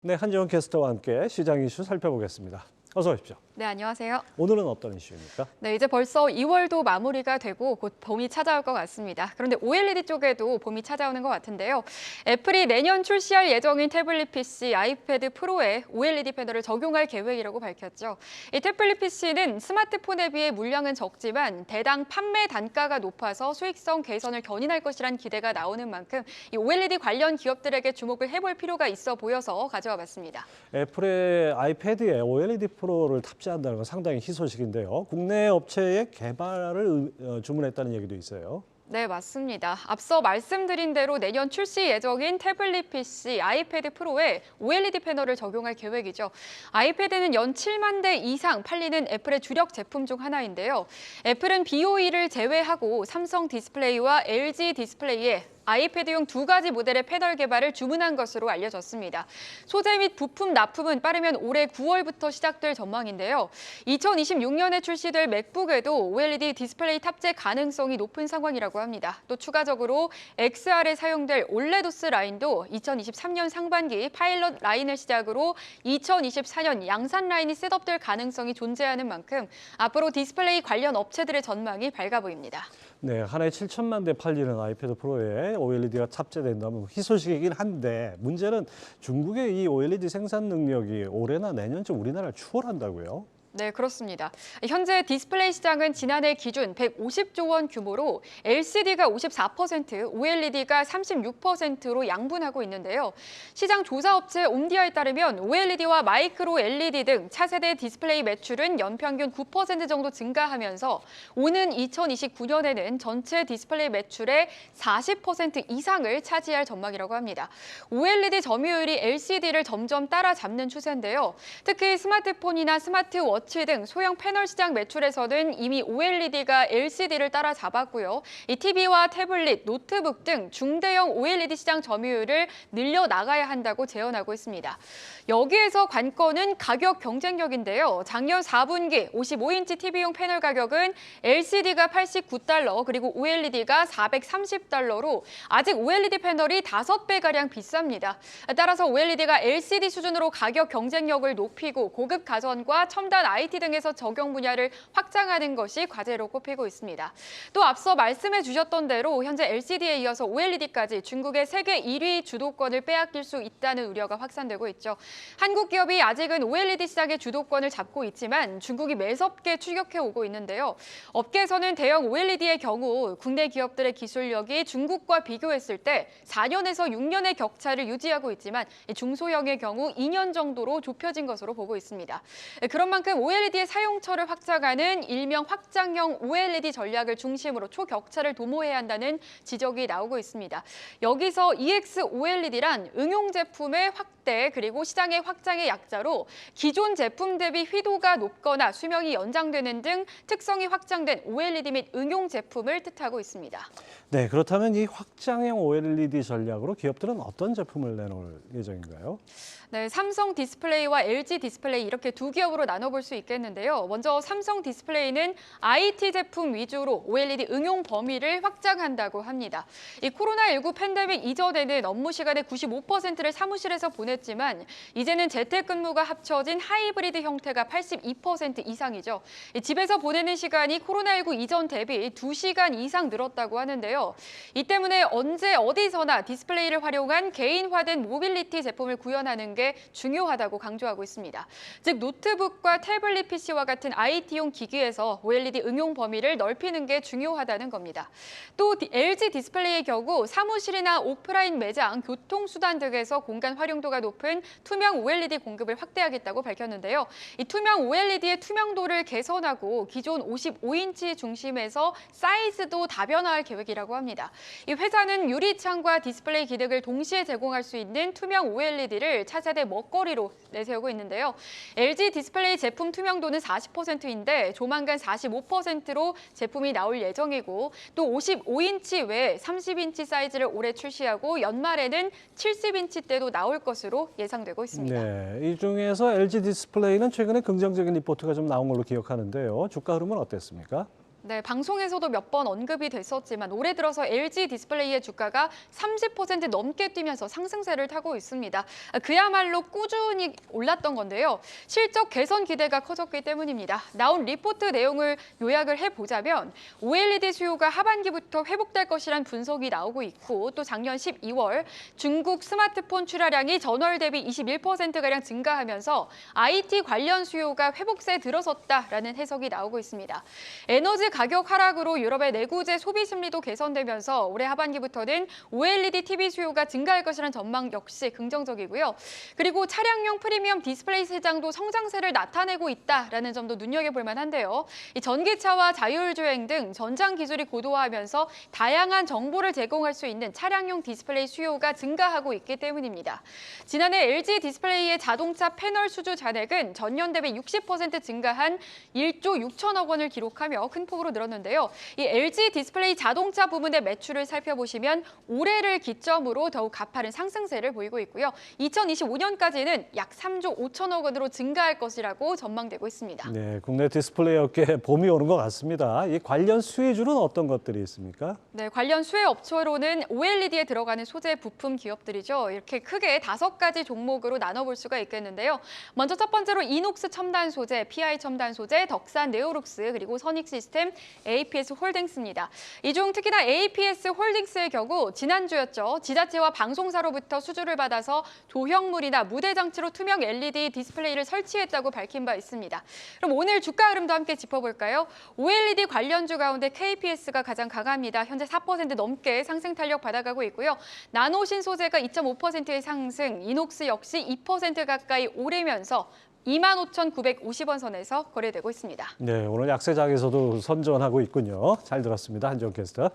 네, 한지원 캐스터와 함께 시장 이슈 살펴보겠습니다. 어서 오십시오. 네, 안녕하세요. 오늘은 어떤 이슈입니까? 네, 이제 벌써 2월도 마무리가 되고 곧 봄이 찾아올 것 같습니다. 그런데 OLED 쪽에도 봄이 찾아오는 것 같은데요. 애플이 내년 출시할 예정인 태블릿 PC, 아이패드 프로에 OLED 패널을 적용할 계획이라고 밝혔죠. 이 태블릿 PC는 스마트폰에 비해 물량은 적지만 대당 판매 단가가 높아서 수익성 개선을 견인할 것이란 기대가 나오는 만큼 이 OLED 관련 기업들에게 주목을 해볼 필요가 있어 보여서 가져와 봤습니다. 애플의 아이패드에 OLED 프로를 탑재한다는 건 상당히 희소식인데요. 국내 업체의 개발을 주문했다는 얘기도 있어요. 네, 맞습니다. 앞서 말씀드린 대로 내년 출시 예정인 태블릿 PC, 아이패드 프로에 OLED 패널을 적용할 계획이죠. 아이패드는 연 7만 대 이상 팔리는 애플의 주력 제품 중 하나인데요. 애플은 BOE를 제외하고 삼성 디스플레이와 LG 디스플레이에 아이패드용 두 가지 모델의 패널 개발을 주문한 것으로 알려졌습니다. 소재 및 부품 납품은 빠르면 올해 9월부터 시작될 전망인데요. 2026년에 출시될 맥북에도 OLED 디스플레이 탑재 가능성이 높은 상황이라고 합니다. 또 추가적으로 XR에 사용될 올레도스 라인도 2023년 상반기 파일럿 라인을 시작으로 2024년 양산 라인이 셋업될 가능성이 존재하는 만큼 앞으로 디스플레이 관련 업체들의 전망이 밝아 보입니다. 네, 한 해 7천만 대 팔리는 아이패드 프로에 OLED가 탑재된다면 희소식이긴 한데 문제는 중국의 이 OLED 생산 능력이 올해나 내년쯤 우리나라를 추월한다고요? 네, 그렇습니다. 현재 디스플레이 시장은 지난해 기준 150조 원 규모로 LCD가 54%, OLED가 36%로 양분하고 있는데요. 시장 조사 업체 옴디아에 따르면 OLED와 마이크로 LED 등 차세대 디스플레이 매출은 연평균 9% 정도 증가하면서 오는 2029년에는 전체 디스플레이 매출의 40% 이상을 차지할 전망이라고 합니다. OLED 점유율이 LCD를 점점 따라잡는 추세인데요. 특히 스마트폰이나 스마트워치 등 소형 패널 시장 매출에서는 이미 OLED가 LCD를 따라잡았고요. 이 TV와 태블릿, 노트북 등 중대형 OLED 시장 점유율을 늘려나가야 한다고 제언하고 있습니다. 여기에서 관건은 가격 경쟁력인데요. 작년 4분기 55인치 TV용 패널 가격은 LCD가 89달러 그리고 OLED가 430달러로 아직 OLED 패널이 5배가량 비쌉니다. 따라서 OLED가 LCD 수준으로 가격 경쟁력을 높이고 고급 가전과 첨단 IT 등에서 적용 분야를 확장하는 것이 과제로 꼽히고 있습니다. 또 앞서 말씀해 주셨던 대로 현재 LCD에 이어서 OLED까지 중국의 세계 1위 주도권을 빼앗길 수 있다는 우려가 확산되고 있죠. 한국 기업이 아직은 OLED 시장의 주도권을 잡고 있지만 중국이 매섭게 추격해 오고 있는데요. 업계에서는 대형 OLED의 경우 국내 기업들의 기술력이 중국과 비교했을 때 4년에서 6년의 격차를 유지하고 있지만 중소형의 경우 2년 정도로 좁혀진 것으로 보고 있습니다. 그런 만큼 OLED의 사용처를 확장하는 일명 확장형 OLED 전략을 중심으로 초격차를 도모해야 한다는 지적이 나오고 있습니다. 여기서 EXOLED란 응용 제품의 확대 그리고 시장의 확장의 약자로 기존 제품 대비 휘도가 높거나 수명이 연장되는 등 특성이 확장된 OLED 및 응용 제품을 뜻하고 있습니다. 네, 그렇다면 이 확장형 OLED 전략으로 기업들은 어떤 제품을 내놓을 예정인가요? 네, 삼성 디스플레이와 LG 디스플레이 이렇게 두 기업으로 나눠볼 수 있겠는데요. 먼저 삼성 디스플레이는 IT 제품 위주로 OLED 응용 범위를 확장한다고 합니다. 이 코로나19 팬데믹 이전에는 업무 시간의 95%를 사무실에서 보냈지만 이제는 재택근무가 합쳐진 하이브리드 형태가 82% 이상이죠. 집에서 보내는 시간이 코로나19 이전 대비 2시간 이상 늘었다고 하는데요. 이 때문에 언제 어디서나 디스플레이를 활용한 개인화된 모빌리티 제품을 구현하는 게 중요하다고 강조하고 있습니다. 즉 노트북과 태블릿 PC와 같은 IT용 기기에서 OLED 응용 범위를 넓히는 게 중요하다는 겁니다. 또 LG 디스플레이의 경우 사무실이나 오프라인 매장, 교통수단 등에서 공간 활용도가 높은 투명 OLED 공급을 확대하겠다고 밝혔는데요. 이 투명 OLED의 투명도를 개선하고 기존 55인치 중심에서 사이즈도 다변화할 계획이라고 합니다. 이 회사는 유리창과 디스플레이 기능을 동시에 제공할 수 있는 투명 OLED를 차세대 먹거리로 내세우고 있는데요. LG 디스플레이 제품 투명도는 40%인데 조만간 45%로 제품이 나올 예정이고 또 55인치 외에 30인치 사이즈를 올해 출시하고 연말에는 70인치대도 나올 것으로 예상되고 있습니다. 네, 이 중에서 LG 디스플레이는 최근에 긍정적인 리포트가 좀 나온 걸로 기억하는데요. 주가 흐름은 어땠습니까? 네, 방송에서도 몇 번 언급이 됐었지만 올해 들어서 LG 디스플레이의 주가가 30% 넘게 뛰면서 상승세를 타고 있습니다. 그야말로 꾸준히 올랐던 건데요. 실적 개선 기대가 커졌기 때문입니다. 나온 리포트 내용을 요약을 해보자면 OLED 수요가 하반기부터 회복될 것이란 분석이 나오고 있고 또 작년 12월 중국 스마트폰 출하량이 전월 대비 21%가량 증가하면서 IT 관련 수요가 회복세에 들어섰다라는 해석이 나오고 있습니다. 에너지 가격 하락으로 유럽의 내구재 소비 심리도 개선되면서 올해 하반기부터는 OLED TV 수요가 증가할 것이라는 전망 역시 긍정적이고요. 그리고 차량용 프리미엄 디스플레이 시장도 성장세를 나타내고 있다라는 점도 눈여겨볼 만한데요. 이 전기차와 자율주행 등 전장 기술이 고도화하면서 다양한 정보를 제공할 수 있는 차량용 디스플레이 수요가 증가하고 있기 때문입니다. 지난해 LG 디스플레이의 자동차 패널 수주 잔액은 전년 대비 60% 증가한 1조 6천억 원을 기록하며 큰 폭으로 늘었는데요. 이 LG 디스플레이 자동차 부문의 매출을 살펴보시면 올해를 기점으로 더욱 가파른 상승세를 보이고 있고요. 2025년까지는 약 3조 5천억 원으로 증가할 것이라고 전망되고 있습니다. 네, 국내 디스플레이 업계에 봄이 오는 것 같습니다. 이 관련 수혜주는 어떤 것들이 있습니까? 네, 관련 수혜 업체로는 OLED에 들어가는 소재 부품 기업들이죠. 이렇게 크게 5가지 종목으로 나눠볼 수가 있겠는데요. 먼저 첫 번째로 이녹스 첨단 소재, PI 첨단 소재, 덕산 네오룩스, 그리고 선익 시스템, APS 홀딩스입니다. 이 중 특히나 APS 홀딩스의 경우 지난주였죠. 지자체와 방송사로부터 수주를 받아서 조형물이나 무대 장치로 투명 LED 디스플레이를 설치했다고 밝힌 바 있습니다. 그럼 오늘 주가 흐름도 함께 짚어볼까요? OLED 관련주 가운데 KPS가 가장 강합니다. 현재 4% 넘게 상승 탄력 받아가고 있고요. 나노신 소재가 2.5%의 상승, 이녹스 역시 2% 가까이 오르면서 25,950원 선에서 거래되고 있습니다. 네, 오늘 약세장에서도 선전하고 있군요. 잘 들었습니다. 한지원 캐스터.